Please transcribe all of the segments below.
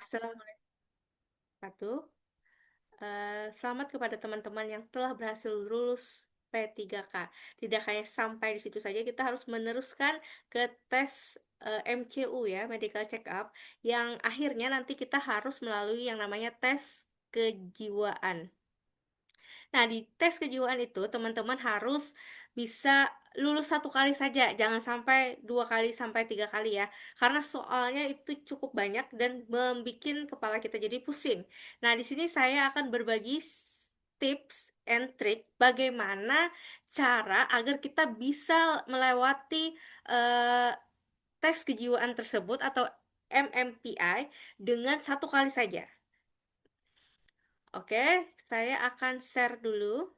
Assalamualaikum warahmatullahi wabarakatuh. Selamat kepada teman-teman yang telah berhasil lulus P3K. Tidak hanya sampai di situ saja, kita harus meneruskan ke tes MCU ya, medical check up, yang akhirnya nanti kita harus melalui yang namanya tes kejiwaan. Nah, di tes kejiwaan itu teman-teman harus bisa lulus satu kali saja, jangan sampai dua kali sampai tiga kali ya, karena soalnya itu cukup banyak dan membuat kepala kita jadi pusing. Nah, di sini saya akan berbagi tips and trick bagaimana cara agar kita bisa melewati eh, tes kejiwaan tersebut atau MMPI dengan satu kali saja. Oke, saya akan share dulu.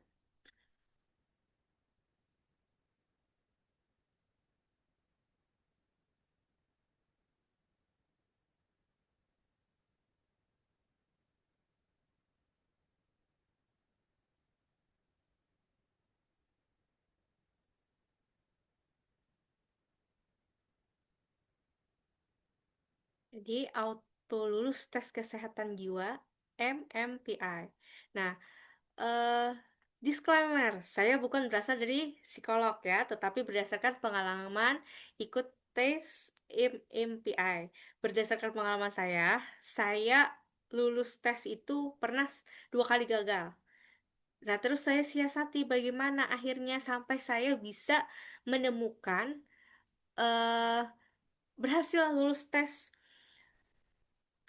Jadi auto lulus tes kesehatan jiwa MMPI. Nah, eh, disclaimer, saya bukan berasal dari psikolog ya, tetapi berdasarkan pengalaman ikut tes MMPI. Berdasarkan pengalaman saya lulus tes itu pernah dua kali gagal. Nah, terus saya siasati bagaimana akhirnya sampai saya bisa menemukan eh berhasil lulus tes.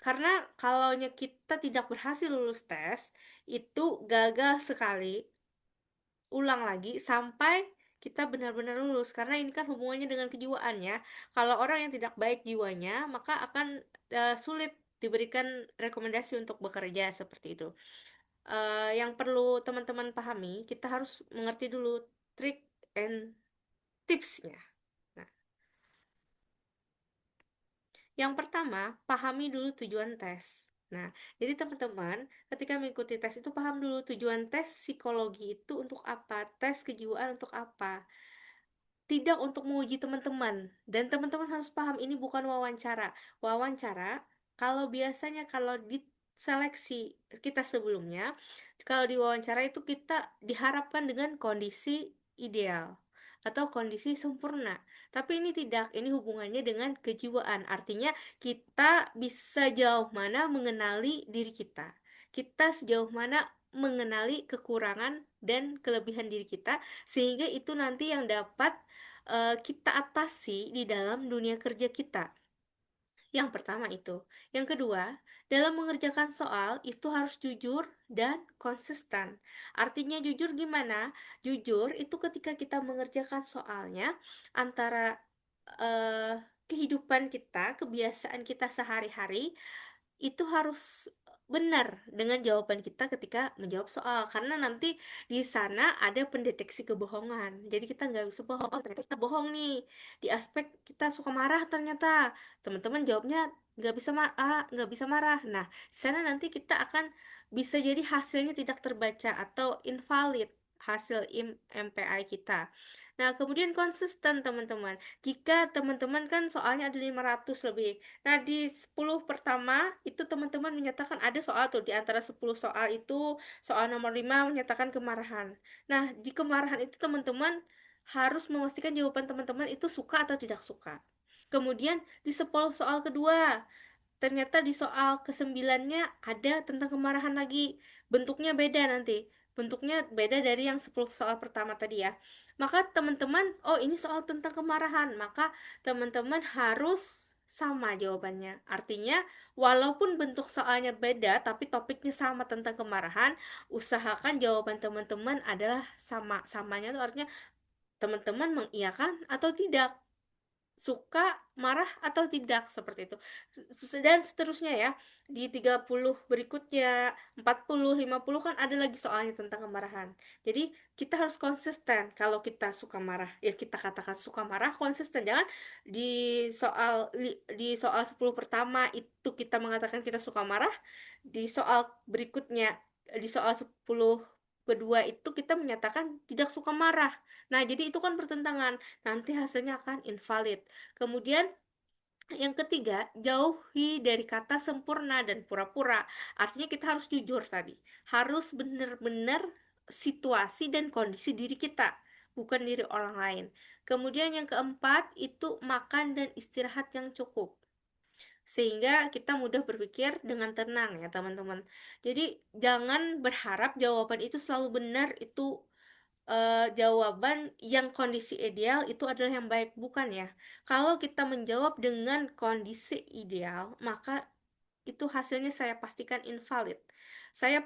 Karena kalau kita tidak berhasil lulus tes, itu gagal sekali, ulang lagi sampai kita benar-benar lulus. Karena ini kan hubungannya dengan kejiwaannya. Kalau orang yang tidak baik jiwanya, maka akan sulit diberikan rekomendasi untuk bekerja seperti itu. Yang perlu teman-teman pahami, kita harus mengerti dulu trik and tipsnya. Nah, yang pertama, pahami dulu tujuan tes. Nah, jadi teman-teman, ketika mengikuti tes itu paham dulu tujuan tes psikologi itu untuk apa, tes kejiwaan untuk apa. Tidak untuk menguji teman-teman. Dan teman-teman harus paham ini bukan wawancara. Wawancara, kalau biasanya kalau di seleksi kita sebelumnya, kalau di wawancara itu kita diharapkan dengan kondisi ideal atau kondisi sempurna. Tapi ini tidak, ini hubungannya dengan kejiwaan. Artinya kita bisa jauh mana mengenali diri kita. Kita sejauh mana mengenali kekurangan dan kelebihan diri kita sehingga itu nanti yang dapat kita atasi di dalam dunia kerja kita. Yang pertama itu. Yang kedua, dalam mengerjakan soal itu harus jujur dan konsisten. Artinya jujur gimana? Jujur itu ketika kita mengerjakan soalnya antara eh, kehidupan kita, kebiasaan kita sehari-hari itu harus benar dengan jawaban kita ketika menjawab soal karena nanti di sana ada pendeteksi kebohongan jadi kita nggak bisa bohong oh ternyata kita bohong nih di aspek kita suka marah ternyata teman-teman jawabnya nggak bisa marah nah di sana nanti kita akan bisa jadi hasilnya tidak terbaca atau invalid hasil MPI kita. Nah, kemudian konsisten teman-teman. Jika teman-teman kan soalnya ada 500 lebih. Nah, di 10 pertama itu teman-teman menyatakan ada soal tuh di antara 10 soal itu soal nomor 5 menyatakan kemarahan. Nah, di kemarahan itu teman-teman harus memastikan jawaban teman-teman itu suka atau tidak suka. Kemudian di 10 soal kedua ternyata di soal kesembilannya ada tentang kemarahan lagi. Bentuknya beda nanti. Bentuknya beda dari yang 10 soal pertama tadi ya. Maka teman-teman, oh ini soal tentang kemarahan. Maka teman-teman harus sama jawabannya. Artinya, walaupun bentuk soalnya beda, tapi topiknya sama tentang kemarahan, usahakan jawaban teman-teman adalah sama. Samanya itu artinya teman-teman mengiyakan atau tidak suka, marah atau tidak seperti itu. Dan seterusnya ya. Di 30 berikutnya, 40 50 kan ada lagi soalnya tentang kemarahan. Jadi kita harus konsisten. Kalau kita suka marah, ya kita katakan suka marah konsisten. Jangan di di soal 10 pertama itu kita mengatakan kita suka marah, di soal berikutnya di soal 10 kedua itu kita menyatakan tidak suka marah. Nah, jadi itu kan pertentangan nanti hasilnya akan invalid. Kemudian Yang ketiga, jauhi dari kata sempurna dan pura-pura. Artinya kita harus jujur tadi. Harus benar-benar situasi dan kondisi diri kita, bukan diri orang lain. Kemudian yang keempat, itu makan dan istirahat yang cukup. Sehingga kita mudah berpikir dengan tenang ya, teman-teman. Jadi jangan berharap jawaban itu selalu benar, itu jawaban yang kondisi ideal itu adalah yang baik, bukan ya. Kalau kita menjawab dengan kondisi ideal, maka itu hasilnya saya pastikan invalid. Saya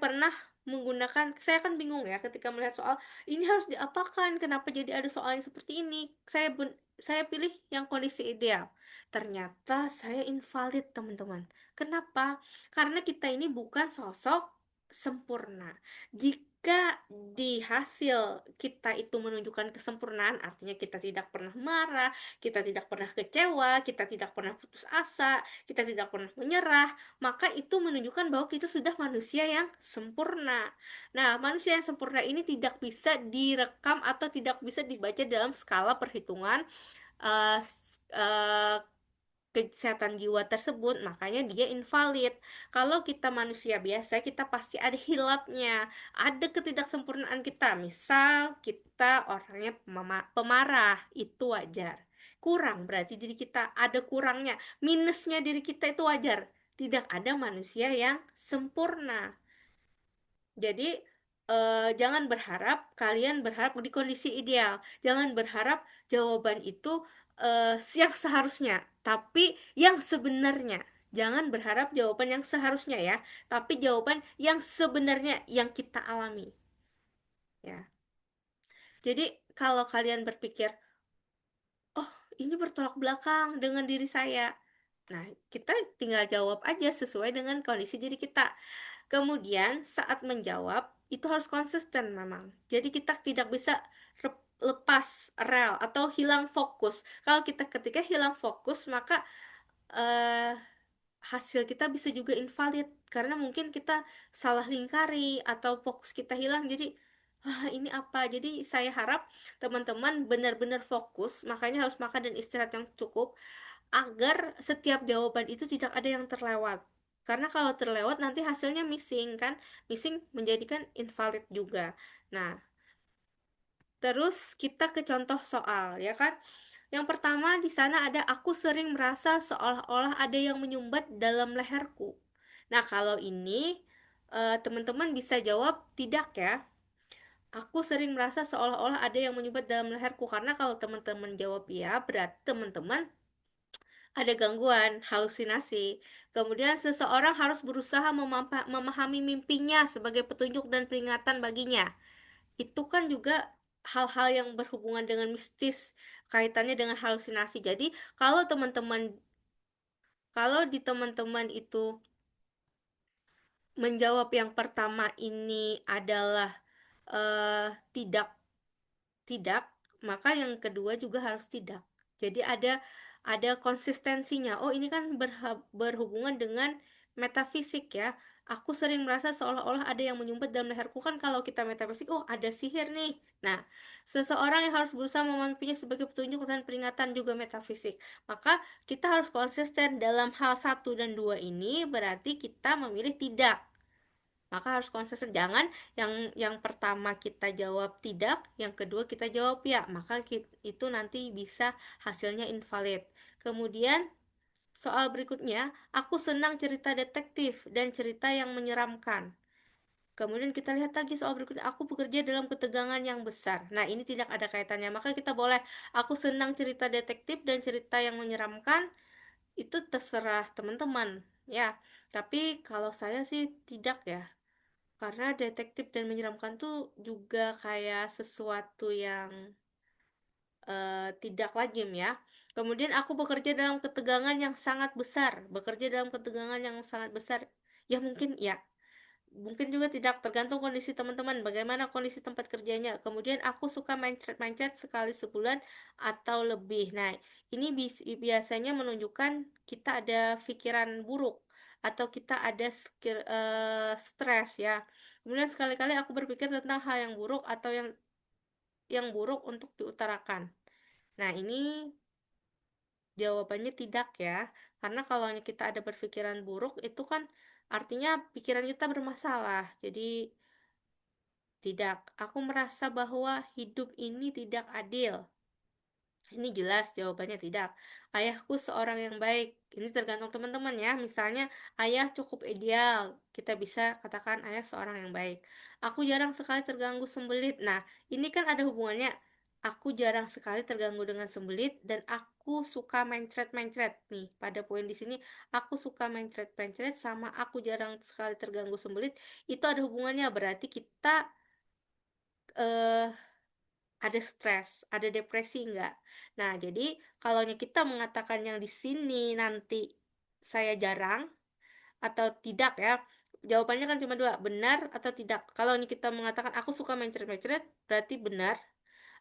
kan bingung ya ketika melihat soal ini harus diapakan, kenapa jadi ada soal yang seperti ini. Saya pilih yang kondisi ideal. Ternyata saya invalid, teman-teman. Kenapa? Karena kita ini bukan sosok sempurna. Jika di hasil kita itu menunjukkan kesempurnaan, artinya kita tidak pernah marah, kita tidak pernah kecewa, kita tidak pernah putus asa, kita tidak pernah menyerah, maka itu menunjukkan bahwa kita sudah manusia yang sempurna. Nah, manusia yang sempurna ini tidak bisa direkam atau tidak bisa dibaca dalam skala perhitungan eh, eh, kesehatan jiwa tersebut, makanya dia invalid. Kalau kita manusia biasa, kita pasti ada hilapnya, ada ketidaksempurnaan kita. Misal kita orangnya pemarah, itu wajar. Kurang berarti diri kita ada kurangnya, minusnya diri kita itu wajar. Tidak ada manusia yang sempurna. Jadi jangan berharap kalian berharap di kondisi ideal. Jangan berharap jawaban itu yang seharusnya, tapi yang sebenarnya. Jangan berharap jawaban yang seharusnya ya, tapi jawaban yang sebenarnya yang kita alami ya. Jadi kalau kalian berpikir, "Oh, ini bertolak belakang dengan diri saya." Nah, kita tinggal jawab aja sesuai dengan kondisi diri kita. Kemudian saat menjawab itu harus konsisten memang. Jadi kita tidak bisa lepas rel atau hilang fokus. Kalau kita ketika hilang fokus maka eh, hasil kita bisa juga invalid karena mungkin kita salah lingkari atau fokus kita hilang. Jadi wah, ini apa? Jadi saya harap teman-teman benar-benar fokus, makanya harus makan dan istirahat yang cukup agar setiap jawaban itu tidak ada yang terlewat. Karena kalau terlewat nanti hasilnya missing kan, missing menjadikan invalid juga. Nah, terus kita ke contoh soal ya kan. Yang pertama di sana ada aku sering merasa seolah-olah ada yang menyumbat dalam leherku. Nah, kalau ini teman-teman bisa jawab tidak ya. Aku sering merasa seolah-olah ada yang menyumbat dalam leherku karena kalau teman-teman jawab ya, berarti teman-teman ada gangguan, halusinasi. Kemudian seseorang harus berusaha memahami mimpinya sebagai petunjuk dan peringatan baginya. Itu kan juga hal-hal yang berhubungan dengan mistis, kaitannya dengan halusinasi. Jadi, kalau di teman-teman itu menjawab yang pertama ini adalah tidak tidak, maka yang kedua juga harus tidak. Jadi ada konsistensinya. Oh, ini kan berhubungan dengan metafisik ya. Aku sering merasa seolah-olah ada yang menyumbat dalam leherku kan kalau kita metafisik, oh ada sihir nih. Nah, seseorang yang harus berusaha memahaminya sebagai petunjuk dan peringatan juga metafisik. Maka kita harus konsisten dalam hal satu dan dua ini berarti kita memilih tidak. Maka harus konsisten, jangan yang pertama kita jawab tidak, yang kedua kita jawab ya, maka itu nanti bisa hasilnya invalid. Kemudian soal berikutnya, aku senang cerita detektif dan cerita yang menyeramkan. Kemudian kita lihat lagi soal berikutnya, aku bekerja dalam ketegangan yang besar. Nah, ini tidak ada kaitannya, maka kita boleh aku senang cerita detektif dan cerita yang menyeramkan, itu terserah teman-teman ya. Tapi kalau saya sih tidak ya, karena detektif dan menyeramkan tuh juga kayak sesuatu yang tidak lazim ya. Kemudian aku bekerja dalam ketegangan yang sangat besar. Bekerja dalam ketegangan yang sangat besar. Ya mungkin ya. Mungkin juga tidak, tergantung kondisi teman-teman, bagaimana kondisi tempat kerjanya. Kemudian aku suka mencret-mencret sekali sebulan atau lebih. Nah, ini biasanya menunjukkan kita ada pikiran buruk atau kita ada stres ya. Kemudian sekali-kali aku berpikir tentang hal yang buruk atau yang buruk untuk diutarakan. Nah, ini Jawabannya tidak ya, karena kalau kita ada berpikiran buruk itu kan artinya pikiran kita bermasalah. Jadi tidak, aku merasa bahwa hidup ini tidak adil. Ini jelas jawabannya tidak. Ayahku seorang yang baik. Ini tergantung teman-teman ya. Misalnya ayah cukup ideal, kita bisa katakan ayah seorang yang baik. Aku jarang sekali terganggu sembelit. Nah, ini kan ada hubungannya. Aku jarang sekali terganggu dengan sembelit dan aku suka mencret-mencret nih. Pada poin di sini, aku suka mencret-mencret sama aku jarang sekali terganggu sembelit. Itu ada hubungannya. Berarti kita eh ada stres, ada depresi enggak? Nah, jadi kalau kita mengatakan yang di sini nanti saya jarang atau tidak ya, jawabannya kan cuma dua, benar atau tidak. Kalau kita mengatakan aku suka mencret-mencret, berarti benar.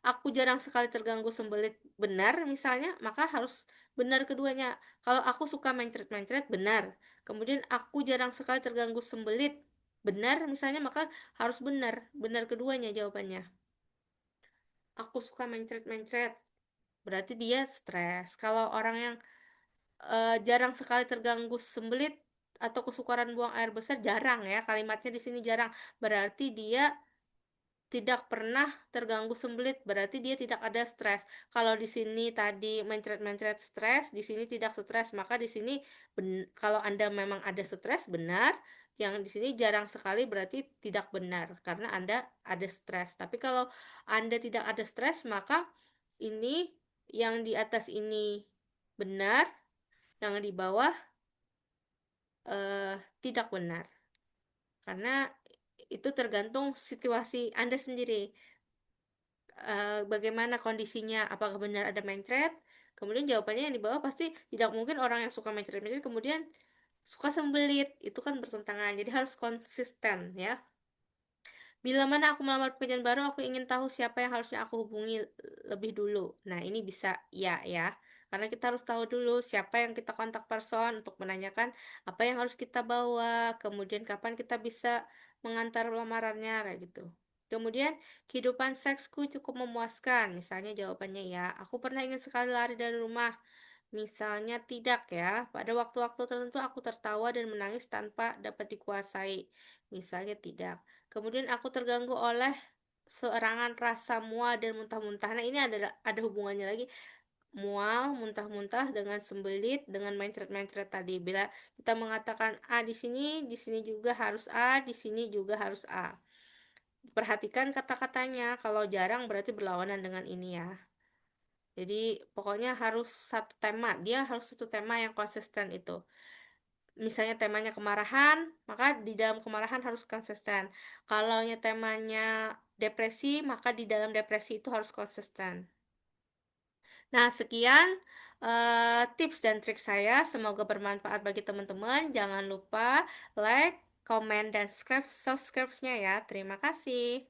Aku jarang sekali terganggu sembelit, benar misalnya, maka harus benar keduanya. Kalau aku suka mencret-mencret, benar. Kemudian aku jarang sekali terganggu sembelit, benar misalnya, maka harus benar, benar keduanya jawabannya. Aku suka mencret-mencret, berarti dia stres. Kalau orang yang jarang sekali terganggu sembelit atau kesukaran buang air besar, jarang ya, kalimatnya di sini jarang. Berarti dia tidak pernah terganggu sembelit, berarti dia tidak ada stres. Kalau di sini tadi mencret-mencret stres, di sini tidak stres, maka di sini kalau Anda memang ada stres, benar. Yang di sini jarang sekali berarti tidak benar karena Anda ada stres. Tapi kalau Anda tidak ada stres, maka ini yang di atas ini benar, yang di bawah tidak benar. Karena itu tergantung situasi Anda sendiri. Bagaimana kondisinya, apakah benar ada mencret, kemudian jawabannya yang di bawah pasti tidak mungkin orang yang suka mencret-mencret kemudian suka sembelit, itu kan bertentangan, jadi harus konsisten ya. Bila mana aku melamar pekerjaan baru, aku ingin tahu siapa yang harusnya aku hubungi lebih dulu. Nah, ini bisa ya ya. Karena kita harus tahu dulu siapa yang kita kontak person untuk menanyakan apa yang harus kita bawa, kemudian kapan kita bisa mengantar lamarannya kayak gitu. Kemudian, kehidupan seksku cukup memuaskan. Misalnya jawabannya ya, aku pernah ingin sekali lari dari rumah. Misalnya tidak ya, pada waktu-waktu tertentu aku tertawa dan menangis tanpa dapat dikuasai. Misalnya tidak. Kemudian aku terganggu oleh serangan rasa mual dan muntah-muntah. Nah, ini ada hubungannya lagi. Mual, muntah-muntah dengan sembelit, dengan mencret-mencret tadi. Bila kita mengatakan A di sini juga harus A, di sini juga harus A. Perhatikan kata-katanya. Kalau jarang berarti berlawanan dengan ini ya. Jadi pokoknya harus satu tema, dia harus satu tema yang konsisten itu. Misalnya temanya kemarahan, maka di dalam kemarahan harus konsisten. Kalau temanya depresi, maka di dalam depresi itu harus konsisten. Nah, sekian tips dan trik saya. Semoga bermanfaat bagi teman-teman. Jangan lupa like, comment, dan subscribe-nya ya. Terima kasih.